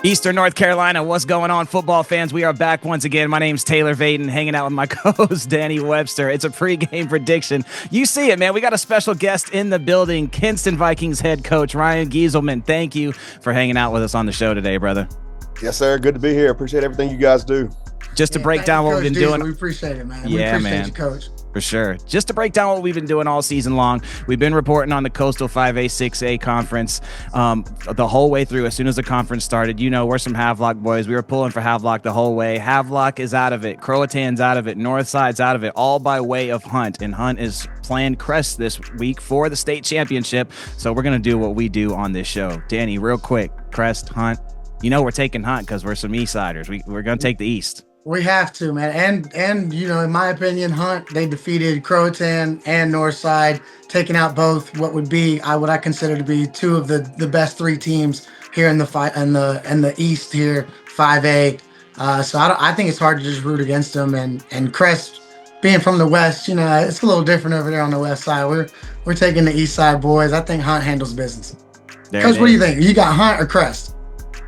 Eastern North Carolina, what's going on, football fans? We are back once again. My name's Taylor Vaden, hanging out with my co-host, Danny Webster. It's a pregame prediction. You see it, man. We got a special guest in the building, Kinston Vikings head coach, Ryan Gieselman. Thank you for hanging out with us on the show today, brother. Yes, sir. Good to be here. Appreciate everything you guys do. Just to break down what we've been doing. We appreciate it, man. Yeah, we appreciate man. you, Coach. For sure. Just to break down what we've been doing all season long, we've been reporting on the Coastal 5A, 6A conference the whole way through. As soon as the conference started, you know, we're some Havelock boys. We were pulling for Havelock the whole way. Havelock is out of it. Croatan's out of it. Northside's out of it, all by way of Hunt. And Hunt is playing Crest this week for the state championship. So we're going to do what we do on this show. Danny, real quick, Crest, Hunt. You know we're taking Hunt because we're some East-siders. We're going to take the East. We have to, man. And you know, in my opinion, Hunt, they defeated Croatan and Northside, taking out both what would be what I consider to be two of the best three teams here in the East here, 5A. So I think it's hard to just root against them. And Crest, being from the West, you know, it's a little different over there on the West side. We're taking the East side boys. I think Hunt handles business. Coach, what do you think? You got Hunt or Crest?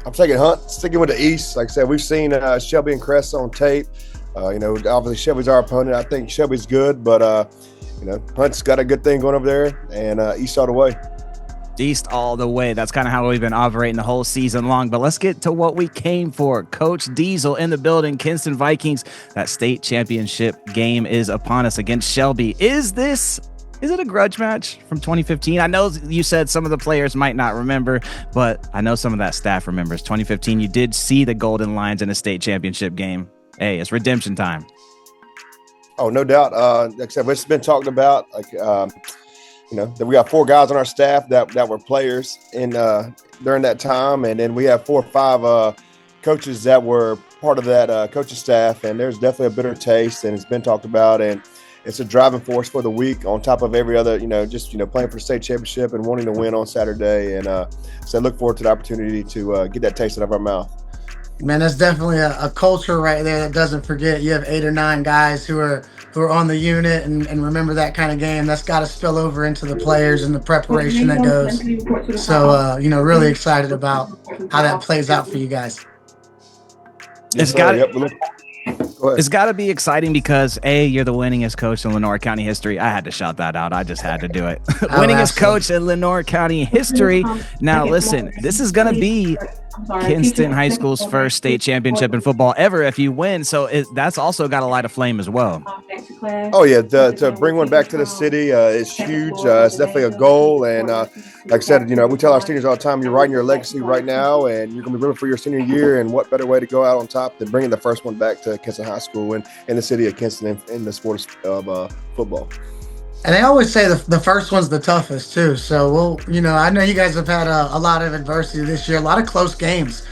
I'm taking Hunt, sticking with the East. Like I said, we've seen Shelby and Crest on tape. You know, obviously Shelby's our opponent. I think Shelby's good, but, you know, Hunt's got a good thing going over there, and East all the way. East all the way. That's kind of how we've been operating the whole season long. But let's get to what we came for. Coach Diesel in the building, Kinston Vikings. That state championship game is upon us against Shelby. Is it a grudge match from 2015? I know you said some of the players might not remember, but I know some of that staff remembers. 2015, you did see the Golden Lions in a state championship game. Hey, it's redemption time. Oh, no doubt. Like I said, it's been talked about. Like, you know, that we got 4 guys on our staff that were players in during that time, and then we have 4 or 5 coaches that were part of that coaching staff. And there's definitely a bitter taste, and it's been talked about, and it's a driving force for the week on top of every other, you know, just, you know, playing for the state championship and wanting to win on Saturday. And so I look forward to the opportunity to get that taste out of our mouth. Man, that's definitely a culture right there that doesn't forget. You have 8 or 9 guys who are on the unit and remember that kind of game. That's got to spill over into the players and the preparation that goes. So, you know, really excited about how that plays out for you guys. It's got to be exciting because, A, you're the winningest coach in Lenoir County history. I had to shout that out. I just had to do it. Winningest coach in Lenoir County history. Now, listen, this is going to be Kinston High School's first state championship in football ever if you win. So that's also got to light a flame as well. Oh, yeah. To bring one back to the city is huge. It's definitely a goal. And like I said, you know, we tell our seniors all the time, you're writing your legacy right now, and you're going to be rooting for your senior year. And what better way to go out on top than bringing the first one back to Kinston High School and in the city of Kinston in the sport of football. And they always say the first one's the toughest too. So we'll, you know, I know you guys have had a lot of adversity this year, a lot of close games.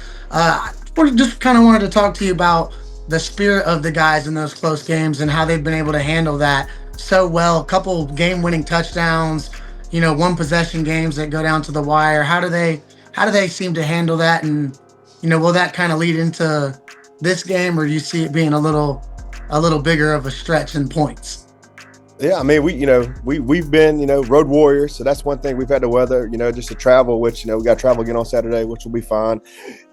Just kind of wanted to talk to you about the spirit of the guys in those close games and how they've been able to handle that so well. A couple game-winning touchdowns, you know, 1 possession games that go down to the wire. How do they seem to handle that? And, you know, will that kind of lead into this game, or do you see it being a little bigger of a stretch in points? Yeah, I mean, we've been, you know, road warriors. So that's one thing we've had to weather, you know, just to travel, which, you know, we got to travel again on Saturday, which will be fine.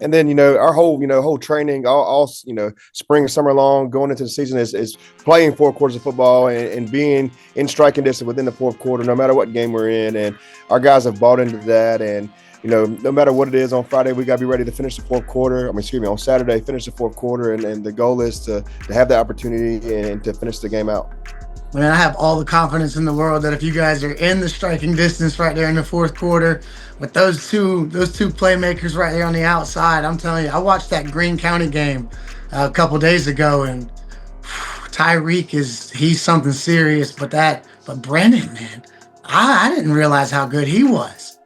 And then, you know, our whole training, all you know, spring, summer long, going into the season is playing 4 quarters of football and being in striking distance within the 4th quarter, no matter what game we're in. And our guys have bought into that. And, you know, no matter what it is on Friday, we got to be ready to finish the 4th quarter. On Saturday, finish the 4th quarter. And the goal is to have that opportunity and to finish the game out. I mean, I have all the confidence in the world that if you guys are in the striking distance right there in the 4th quarter with those two playmakers right there on the outside, I'm telling you, I watched that Greene County game a couple days ago, and Tyreek he's something serious. But Brennan, man, I didn't realize how good he was.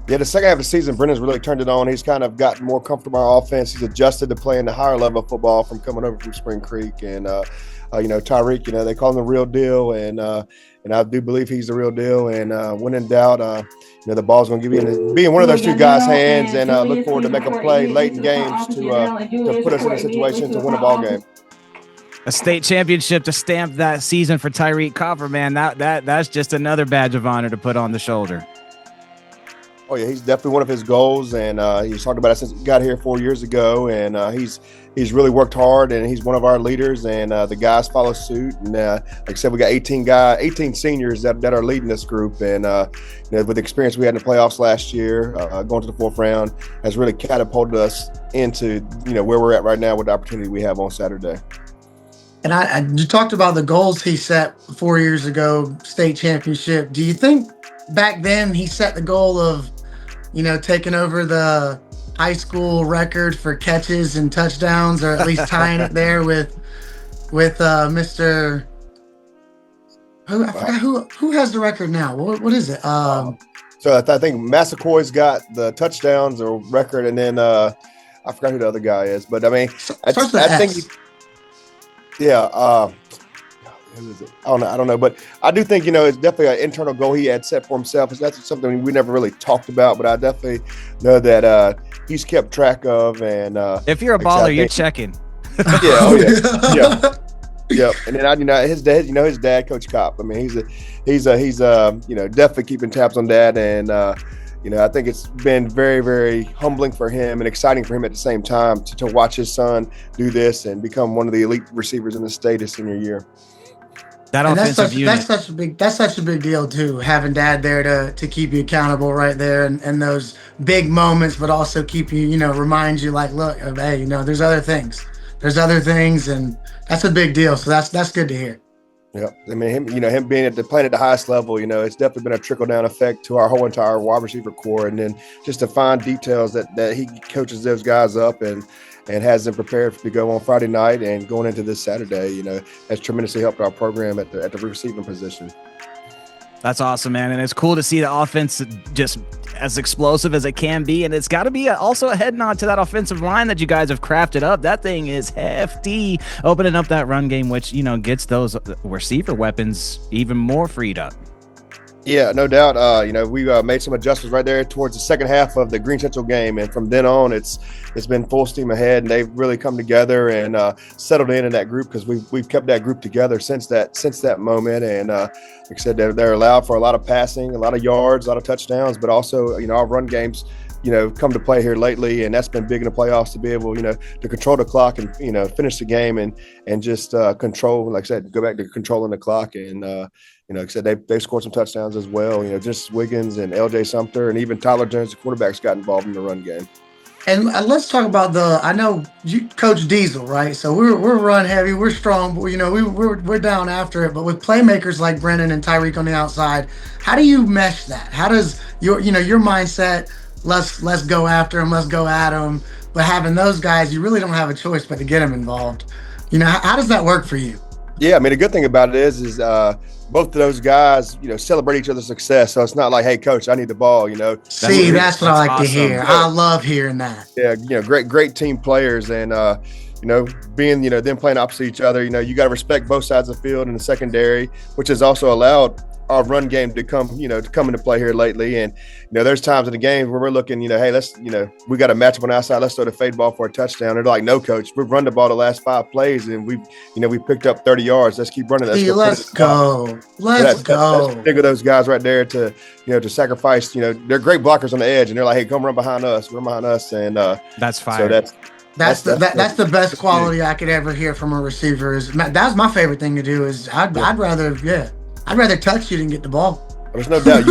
Yeah, the second half of the season, Brennan's really turned it on. He's kind of gotten more comfortable in our offense. He's adjusted to playing the higher level of football from coming over from Spring Creek. And, you know, Tyreek, you know, they call him the real deal. And I do believe he's the real deal. And when in doubt, you know, the ball's going to be in one of those 2 guys' hands. And look forward to make a play late in games to put us in a situation to win a ball game. A state championship to stamp that season for Tyreek Copper, man. That's just another badge of honor to put on the shoulder. Oh yeah, he's definitely one of his goals, and he's talked about it since he got here 4 years ago, and he's really worked hard, and he's one of our leaders, and the guys follow suit. And like I said, we got 18 seniors that are leading this group, and with the experience we had in the playoffs last year, going to the fourth round, has really catapulted us into where we're at right now with the opportunity we have on Saturday. And you talked about the goals he set 4 years ago, state championship. Do you think back then he set the goal of, taking over the high school record for catches and touchdowns, or at least tying it there with Mr. Who, I forgot who has the record now? What is it? So I think Massaquoy's got the touchdowns or record, and then I forgot who the other guy is. But I mean, I think. Who is it? I don't know, but I do think it's definitely an internal goal he had set for himself. That's something we never really talked about, but I definitely know that he's kept track of. And if you're a baller, you're checking. Yeah. And then his dad, Coach Kopp. I mean, he's definitely keeping tabs on that, and I think it's been very, very humbling for him and exciting for him at the same time to watch his son do this and become one of the elite receivers in the state his senior year. That's such a big deal too, having dad there to keep you accountable right there, and those big moments, but also keep you, remind you like, look, hey, there's other things, and that's a big deal. So that's good to hear. Yeah, I mean, him being playing at the highest level, it's definitely been a trickle down effect to our whole entire wide receiver core, and then just to find details that he coaches those guys up and has them prepared to go on Friday night and going into this Saturday, has tremendously helped our program at the receiving position. That's awesome, man. And it's cool to see the offense just as explosive as it can be. And it's got to be also a head nod to that offensive line that you guys have crafted up. That thing is hefty, opening up that run game, which, gets those receiver weapons even more freed up. Yeah, no doubt. We made some adjustments right there towards the second half of the Green Central game, and from then on, it's been full steam ahead. And they've really come together and settled in that group, because we've kept that group together since that moment. And like I said, they're allowed for a lot of passing, a lot of yards, a lot of touchdowns, but also our run games come to play here lately, and that's been big in the playoffs to be able to control the clock and finish the game and just control, like I said, go back to controlling the clock. And like I said, they scored some touchdowns as well. Just Wiggins and LJ Sumter, and even Tyler Jones, the quarterbacks, got involved in the run game. And let's talk about I know you coach Diesel, right? So we're run heavy, we're strong, but we're down after it. But with playmakers like Brennan and Tyreek on the outside, how do you mesh that? How does your mindset? Let's go after him, let's go at him. But having those guys, you really don't have a choice but to get them involved. How does that work for you? Yeah, I mean, the good thing about it is both of those guys, celebrate each other's success. So it's not like, hey, coach, I need the ball, See, that's what I like awesome to hear. Yeah. I love hearing that. Yeah, great team players, and being them playing opposite each other, you got to respect both sides of the field in the secondary, which has also allowed our run game to come into play here lately. And there's times in the game where we're looking, hey, let's we got a matchup on the outside, let's throw the fade ball for a touchdown. They're like, no, coach, we've run the ball the last 5 plays and we picked up 30 yards. Let's keep running. Let's go. That's big of those guys right there to sacrifice. They're great blockers on the edge, and they're like, hey, come run behind us, and that's fire. So that's the best quality I could ever hear from a receiver. That's my favorite thing to do. Is I'd rather touch you than get the ball. There's no doubt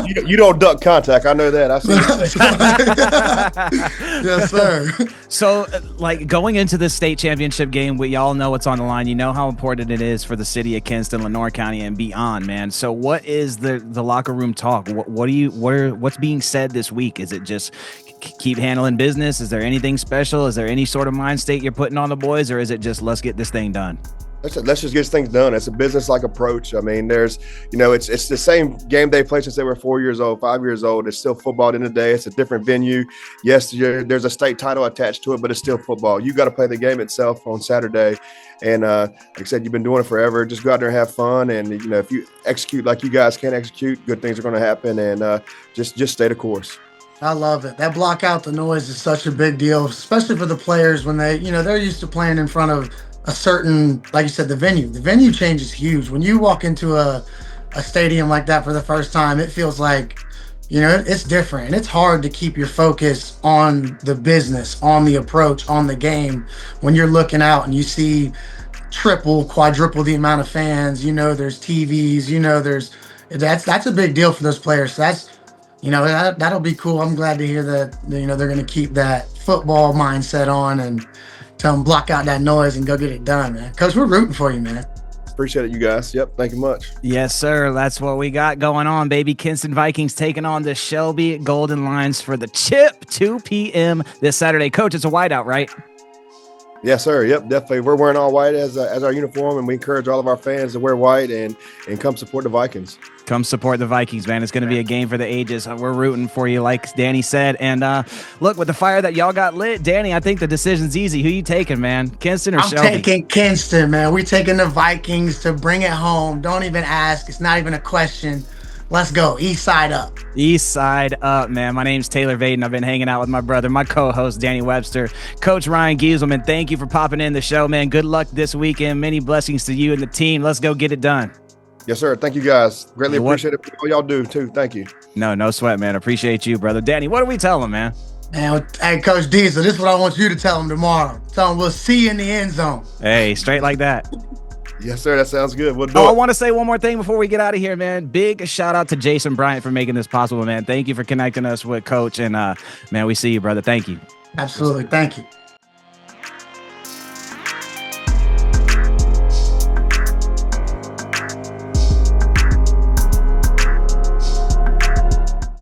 you don't duck contact. I know that. I've seen it. Yes, sir. So, going into the state championship game, we all know what's on the line. You know how important it is for the city of Kinston, Lenoir County, and beyond, man. So, what is the locker room talk? What's being said this week? Is it just keep handling business? Is there anything special? Is there any sort of mind state you're putting on the boys, or is it just let's get this thing done? Let's just get things done. It's a business-like approach. I mean, there's, it's the same game they played since they were 4 years old, 5 years old. It's still football at the end of the day. It's a different venue. Yes, there's a state title attached to it, but it's still football. You got to play the game itself on Saturday. And like I said, you've been doing it forever. Just go out there and have fun. And, if you execute like you guys can execute, good things are going to happen. And just stay the course. I love it. That block out the noise is such a big deal, especially for the players when they, they're used to playing in front of a certain, like you said, the venue change is huge. When you walk into a stadium like that for the first time, it feels like You know, it's different and it's hard to keep your focus on the business, on the approach, on the game when you're looking out and you see triple, quadruple the amount of fans. You know, there's TVs. You know, that's a big deal for those players. So that's that'll be cool. I'm glad to hear that. You know, they're going to keep that football mindset on and tell them block out that noise and go get it done, man. Coach, we're rooting for you, man. Appreciate it, you guys. Yep. Thank you much. Yes, sir. That's what we got going on, baby. Kinston Vikings taking on the Shelby Golden Lions for the chip, 2 p.m. this Saturday. Coach, it's a whiteout, right? Yes, sir. Yep, definitely. We're wearing all white as our uniform, and we encourage all of our fans to wear white and come support the Vikings. Come support the Vikings, man. It's going to be a game for the ages. We're rooting for you, like Danny said. And look, with the fire that y'all got lit, Danny, I think the decision's easy. Who you taking, man? Kinston or Shelby? I'm taking Kinston, man. We're taking the Vikings to bring it home. Don't even ask. It's not even a question. Let's go. East side up. East side up, man. My name's Taylor Vaden. I've been hanging out with my brother, my co-host, Danny Webster. Coach Ryan Gieselman, thank you for popping in the show, man. Good luck this weekend. Many blessings to you and the team. Let's go get it done. Yes, sir. Thank you, guys. Greatly appreciate it. All y'all do, too. Thank you. No sweat, man. Appreciate you, brother. Danny, what do we tell him, man? Man, hey, Coach Diesel, this is what I want you to tell him tomorrow. Tell him we'll see you in the end zone. Hey, straight like that. Yes, sir. That sounds good. We'll do it. I want to say one more thing before we get out of here, man. Big shout out to Jason Bryant for making this possible, man. Thank you for connecting us with Coach. And, man, we see you, brother. Thank you. Absolutely. Thank you.